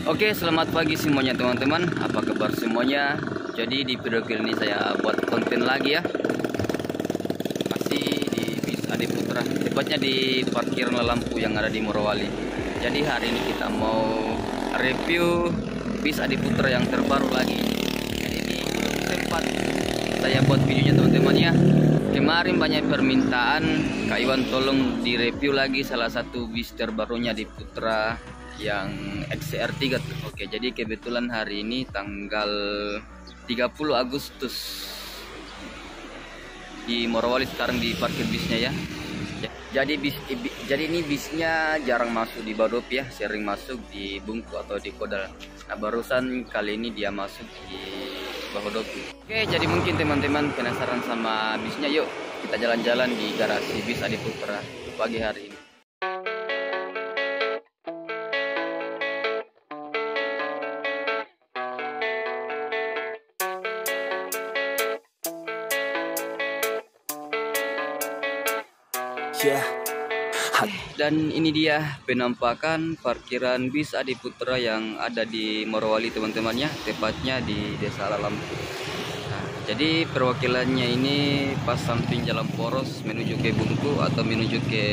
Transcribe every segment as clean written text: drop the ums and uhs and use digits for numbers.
Oke, selamat pagi semuanya teman-teman. Apa kabar semuanya? Jadi di video kali ini saya buat konten lagi ya. Masih di bis Adi Putra, tepatnya di parkiran lampu yang ada di Morowali. Jadi hari ini kita mau review bis Adi Putra yang terbaru lagi. Jadi ini tempat saya buat videonya teman-teman ya. Kemarin banyak permintaan, Kak Iwan tolong direview lagi salah satu bis terbarunya di Putra yang XCR3. Oke, jadi kebetulan hari ini tanggal 30 Agustus di Morowali sekarang di parkir bisnya ya. Jadi ini bisnya jarang masuk di Badop ya, sering masuk di Bungku atau di Kodal. Nah, barusan kali ini dia masuk di Badop. Oke, jadi mungkin teman-teman penasaran sama bisnya, yuk kita jalan-jalan di garasi bis Adi Putra pagi hari ini. Dan ini dia penampakan parkiran bis Adi Putra yang ada di Morowali teman-teman ya, tepatnya di Desa Lampu. Nah, jadi perwakilannya ini pas samping jalan poros menuju ke Bungku atau menuju ke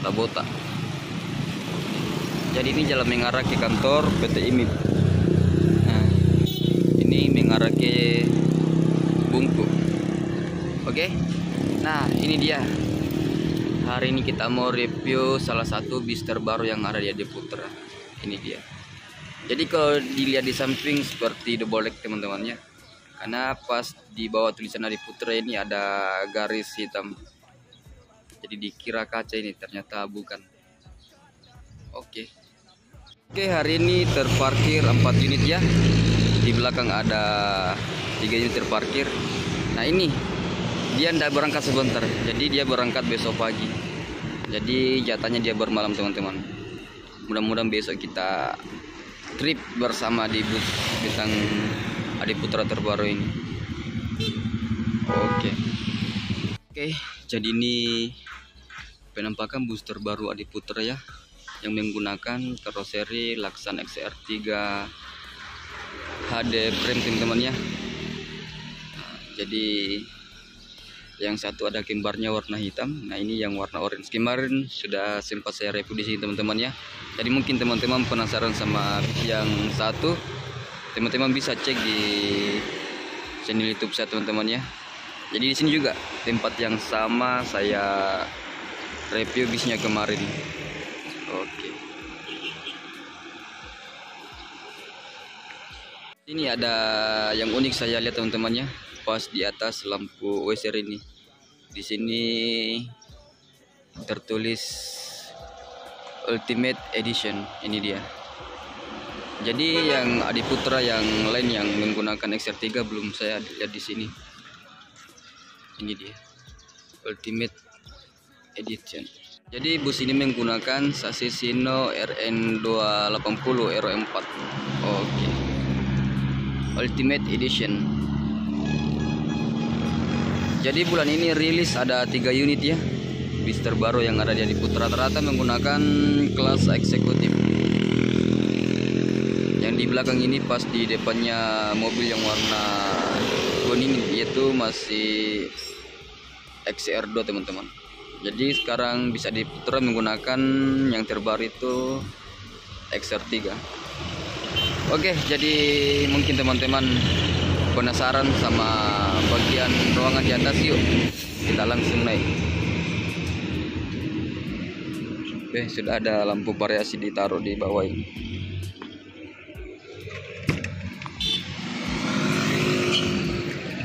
Labota. Jadi ini jalan mengarah ke kantor PT IMIP. Nah, ini mengarah ke Bungku. Oke. Nah, ini dia. Hari ini kita mau review salah satu bis terbaru yang ada di Adi Putra. Ini dia. Jadi kalau dilihat di samping seperti double deck teman-teman ya. Karena pas di bawah tulisan Adi Putra ini ada garis hitam. Jadi dikira kaca, ini ternyata bukan. Oke, hari ini terparkir 4 unit ya. Di belakang ada 3 unit terparkir. Nah, ini dia tidak berangkat sebentar, jadi dia berangkat besok pagi. Jadi jatahnya dia bermalam teman-teman. Mudah-mudahan besok kita trip bersama di bus bintang Adi Putra terbaru ini. Oke, jadi ini penampakan bus terbaru Adi Putra ya, yang menggunakan karoseri Laksan XCR3 HD frame teman-teman ya. Jadi yang satu ada gambarnya warna hitam. Nah, ini yang warna orange. Kemarin sudah sempat saya review di sini teman-teman ya. Jadi mungkin teman-teman penasaran sama yang satu, teman-teman bisa cek di channel YouTube saya teman-teman ya. Jadi di sini juga tempat yang sama saya review bisnya kemarin. Oke. Ini ada yang unik saya lihat teman-teman ya. Pas di atas lampu WC ini, di sini tertulis Ultimate Edition. Ini dia. Jadi yang Adi Putra yang lain yang menggunakan XR3 belum saya lihat di sini. Ini dia Ultimate Edition. Jadi bus ini menggunakan sasis Sino RN280 Euro 4. Oke. Ultimate Edition. Jadi bulan ini rilis ada 3 unit ya, bis terbaru yang ada di Adi Putra, rata-rata menggunakan kelas eksekutif. Yang di belakang ini pas di depannya mobil yang warna kuning yaitu masih XCR2 teman-teman. Jadi sekarang bisa Adi Putra menggunakan yang terbaru itu XR3. Oke, jadi mungkin teman-teman penasaran sama bagian ruangan di atas, yuk kita langsung naik. Oke, sudah ada lampu variasi ditaruh di bawah ini.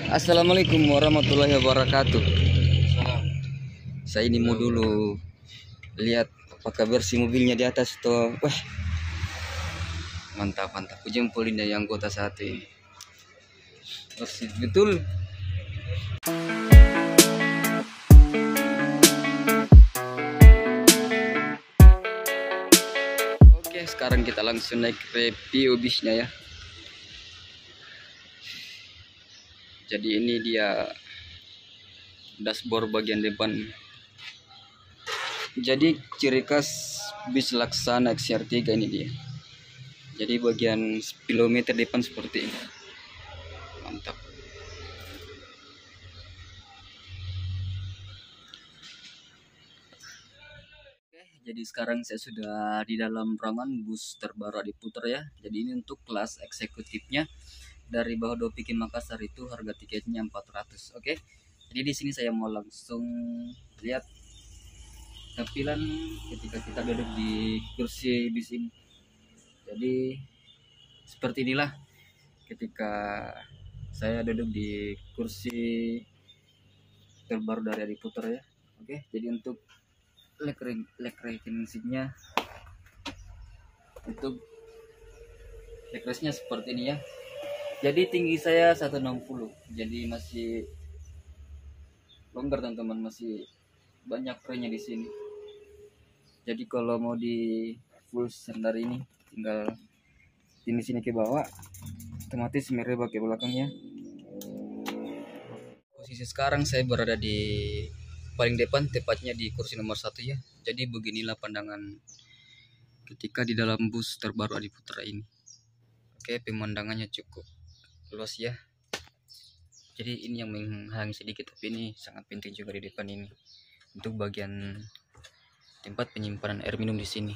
Assalamualaikum warahmatullahi wabarakatuh. Saya ini mau dulu lihat apakah bersih mobilnya di atas tuh. Wah, mantap. Jempolin dari anggota satu ini. Bersih betul. Oke, sekarang kita langsung naik review bisnya ya. Jadi ini dia dashboard bagian depan. Jadi ciri khas bis Laksana XR3 ini dia. Jadi bagian speedometer depan seperti ini. Mantap. Oke, jadi sekarang saya sudah di dalam ruangan bus terbaru diputar ya. Jadi ini untuk kelas eksekutifnya dari Bahodopi ke Makassar itu harga tiketnya 400. Oke. Jadi di sini saya mau langsung lihat tampilan ketika kita duduk di kursi bis ini. Jadi seperti inilah ketika saya duduk di kursi terbaru dari Adiputra ya. Oke, jadi untuk leg ratingnya untuk leg race-nya seperti ini ya. Jadi tinggi saya 160, jadi masih longgar teman-teman, masih banyak frame-nya di sini. Jadi kalau mau di full standar ini tinggal sini ke bawah, otomatis merebak ke belakangnya. Posisi sekarang saya berada di paling depan, tepatnya di kursi nomor 1 ya. Jadi beginilah pandangan ketika di dalam bus terbaru Adiputra ini. Oke, pemandangannya cukup luas ya. Jadi ini yang menghalangi sedikit, tapi ini sangat penting juga di depan ini untuk bagian tempat penyimpanan air minum di sini.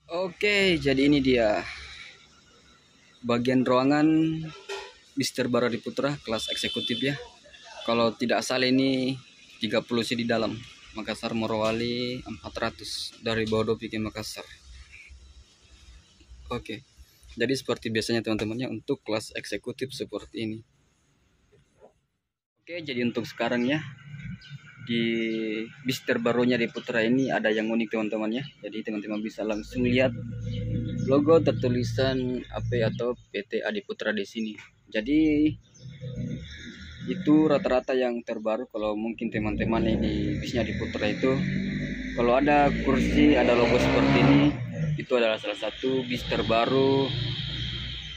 Oke, jadi ini dia bagian ruangan bis terbaru Adiputra kelas eksekutif ya. Kalau tidak salah ini 30 sih di dalam. Makassar Morowali 400 dari Bahodopi ke Makassar. Oke. Jadi seperti biasanya teman-temannya untuk kelas eksekutif seperti ini. Oke, jadi untuk sekarang ya di bis terbarunya Adiputra ini ada yang unik teman-teman ya. Jadi teman-teman bisa langsung lihat logo tertulisan AP atau PT Adiputra di sini. Jadi itu rata-rata yang terbaru. Kalau mungkin teman-teman di bisnya Adiputra itu kalau ada kursi, ada logo seperti ini, itu adalah salah satu bis terbaru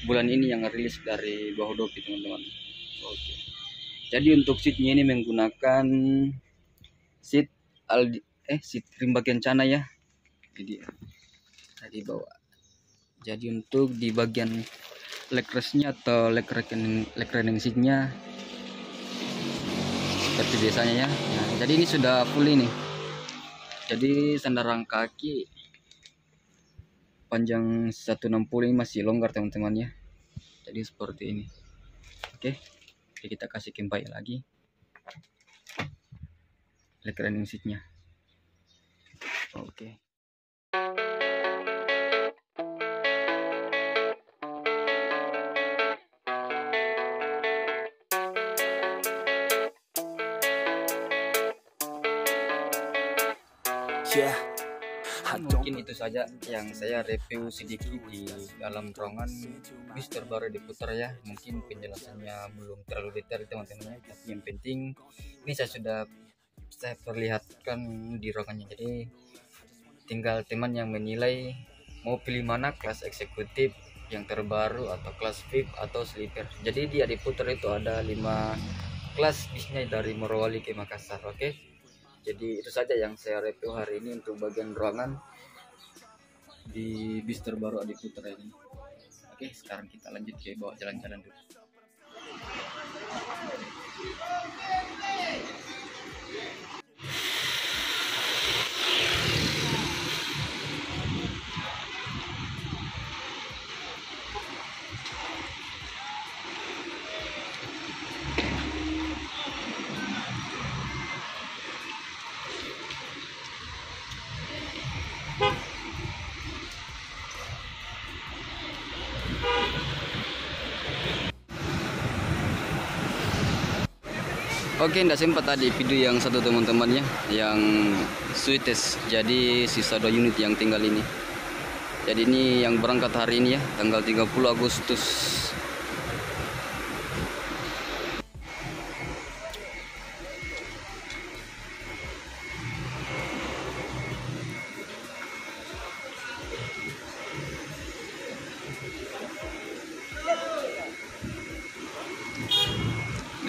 bulan ini yang rilis dari Bahodopi teman-teman. Oke. Jadi untuk seatnya ini menggunakan seat rim bagian cana ya. Jadi tadi bawa. Jadi untuk di bagian leg rest-nya atau leg running seat-nya seperti biasanya ya. Nah, jadi ini sudah full ini. Jadi sandaran kaki panjang 160 ini masih longgar teman-teman ya. Jadi seperti ini. Oke. Jadi kita kasih kempai lagi leg running seat-nya. Oke. Mungkin itu saja yang saya review sedikit di dalam ruangan bis terbaru Adiputra ya. Mungkin penjelasannya belum terlalu detail teman-teman, tapi yang penting ini saya perlihatkan di ruangannya. Jadi tinggal teman yang menilai mau pilih mana, kelas eksekutif yang terbaru atau kelas VIP atau sleeper. Jadi di Adiputra itu ada 5 kelas bisnya dari Morowali ke Makassar. Oke. Jadi itu saja yang saya review hari ini untuk bagian ruangan di bis terbaru Adiputra ini. Oke, sekarang kita lanjut ke bawah, jalan-jalan dulu. Oke, tidak sempat tadi video yang satu teman-temannya yang sweetest. Jadi sisa 2 unit yang tinggal ini. Jadi ini yang berangkat hari ini ya, tanggal 30 Agustus.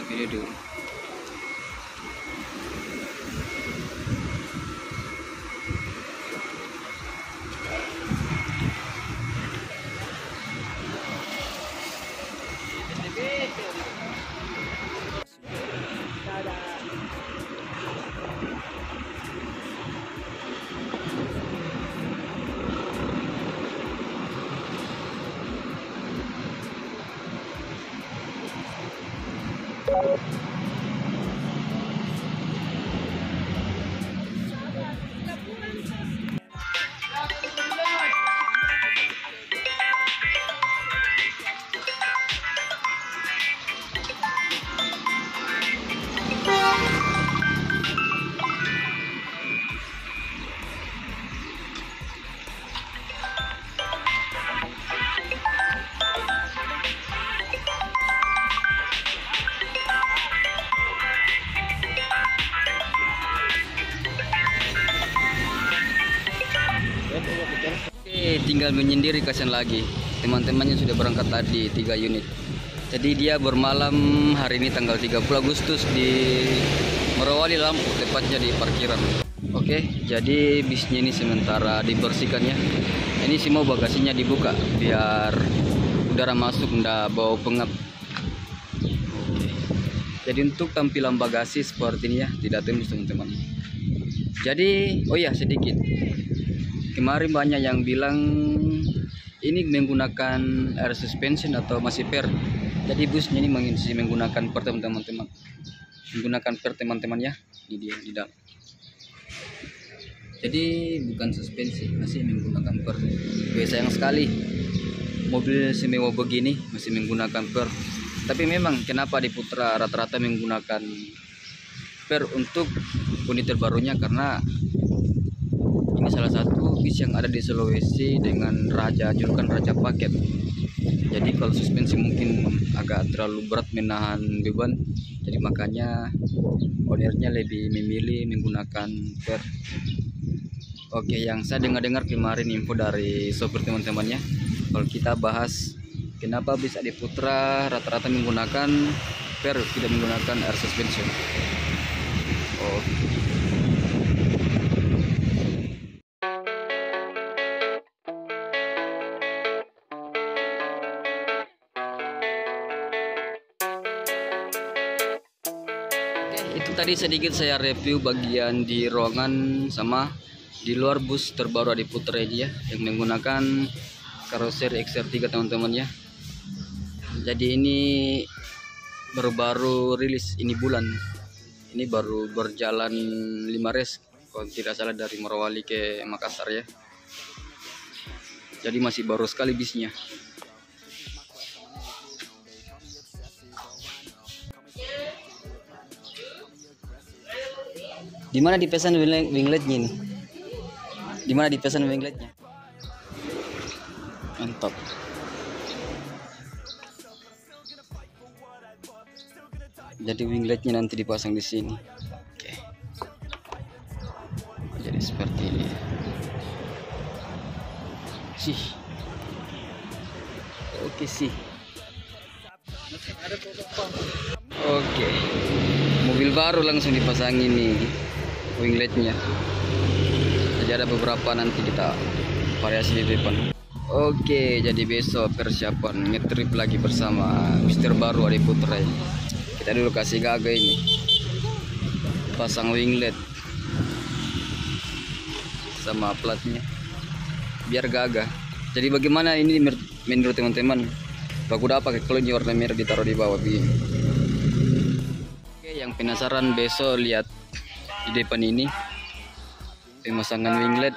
Video dulu. tinggal menyendiri, kasihan lagi. Teman-temannya sudah berangkat tadi 3 unit. Jadi dia bermalam hari ini tanggal 30 Agustus di Morowali Lampung, tepatnya di parkiran. Oke, jadi bisnya ini sementara dibersihkan ya. Ini semua bagasinya dibuka biar udara masuk, ndak bau pengap. Oke. Jadi untuk tampilan bagasi seperti ini ya, tidak tembus teman-teman. Jadi, oh ya sedikit. Kemarin banyak yang bilang ini menggunakan air suspension atau masih per. Jadi busnya ini menggunakan per teman-teman. Menggunakan per teman-teman ya. Ini dia di dalam. Jadi bukan suspensi, masih menggunakan per. Sayang sekali mobil semewah begini masih menggunakan per. Tapi memang kenapa di Putra rata-rata menggunakan per untuk unit terbarunya, karena ini salah satu bis yang ada di Sulawesi dengan julukan Raja Paket. Jadi kalau suspensi mungkin agak terlalu berat menahan beban, jadi makanya ownernya lebih memilih menggunakan per. Oke, yang saya dengar kemarin info dari sopir teman-temannya, kalau kita bahas kenapa bis Adi Putra rata-rata menggunakan per, tidak menggunakan air suspension. Itu tadi sedikit saya review bagian di ruangan sama di luar bus terbaru Adi Putra ini ya, yang menggunakan karoseri XR3 teman-teman ya. Jadi ini baru rilis ini bulan. Ini baru berjalan 5 race kalau tidak salah dari Morowali ke Makassar ya. Jadi masih baru sekali bisnya. Di mana dipesan wingletnya ini? Di mana dipesan wingletnya? Mantap. Jadi wingletnya nanti dipasang di sini. Oke. Jadi seperti ini. Sih. Oke sih. Oke. Mobil baru langsung dipasang ini wingletnya. Jadi ada beberapa nanti kita variasi di depan. Oke, jadi besok persiapan ngetrip lagi bersama Mister baru Adi Putra. Kita dulu kasih gaga ini, pasang winglet sama platnya biar gagah. Jadi bagaimana ini menurut teman-teman? Bagus udah pakai klonya warna merah ditaruh di bawah begini. Oke, yang penasaran besok lihat di depan ini pemasangan winglet,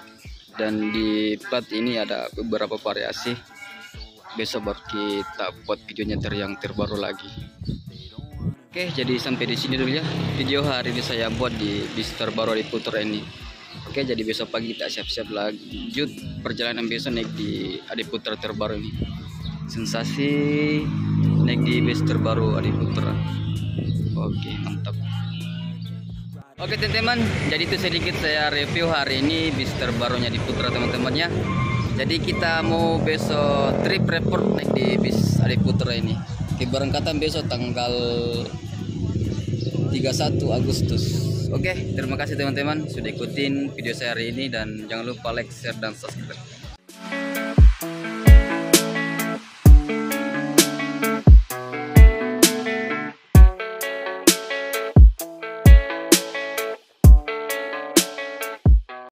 dan di plat ini ada beberapa variasi. Besok baru kita buat videonya yang terbaru lagi. Oke, jadi sampai di sini dulu ya video hari ini saya buat di bis terbaru Adi Putra ini. Oke, jadi besok pagi kita siap-siap lanjut perjalanan besok naik di Adi Putra terbaru ini. Sensasi naik di bis terbaru Adi Putra. Oke, mantap. Oke teman-teman, jadi itu sedikit saya review hari ini bis terbarunya Adi Putra teman-teman ya. Jadi kita mau besok trip report naik di bis Adi Putra ini. Keberangkatan besok tanggal 31 Agustus. Oke, terima kasih teman-teman sudah ikutin video saya hari ini, dan jangan lupa like, share, dan subscribe.